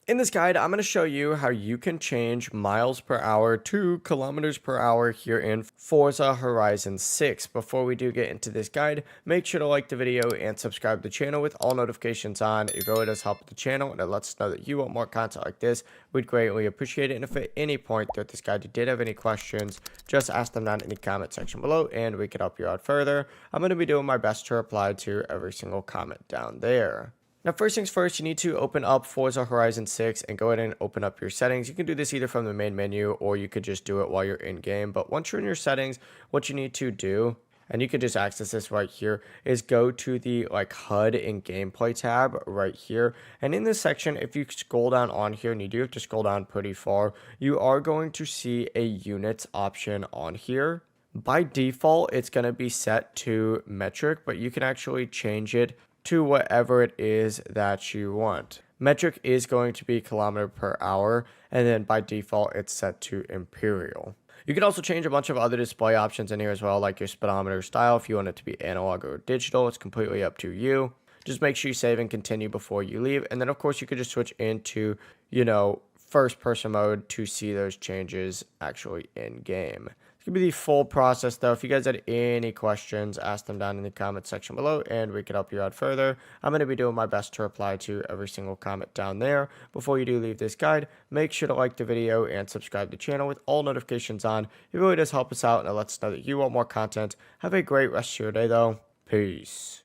In this guide, I'm going to show you how you can change miles per hour to kilometers per hour here in Forza Horizon 6. Before we do get into this guide, make sure to like the video and subscribe to the channel with all notifications on. It really does help the channel and it lets us know that you want more content like this. We'd greatly appreciate it. And if at any point throughout this guide you did have any questions, just ask them down in the comment section below and we can help you out further. I'm going to be doing my best to reply to every single comment down there. Now, first things first, you need to open up Forza Horizon 6 and go ahead and open up your settings. You can do this either from the main menu or you could just do it while you're in game. But once you're in your settings, what you need to do, and you can just access this right here, is go to the HUD and gameplay tab right here. And in this section, if you scroll down on here, and you do have to scroll down pretty far, you are going to see a units option on here. By default, it's going to be set to metric, but you can actually change it to whatever it is that you want. Metric is going to be kilometer per hour, and then by default, it's set to imperial. You can also change a bunch of other display options in here as well, like your speedometer style. If you want it to be analog or digital, it's completely up to you. Just make sure you save and continue before you leave. And then, of course, you could just switch into, first person mode to see those changes actually in game. It's going to be the full process though. If you guys had any questions, ask them down in the comment section below and we can help you out further. I'm going to be doing my best to reply to every single comment down there. Before you do leave this guide, make sure to like the video and subscribe to the channel with all notifications on. It really does help us out and it lets us know that you want more content. Have a great rest of your day though. Peace.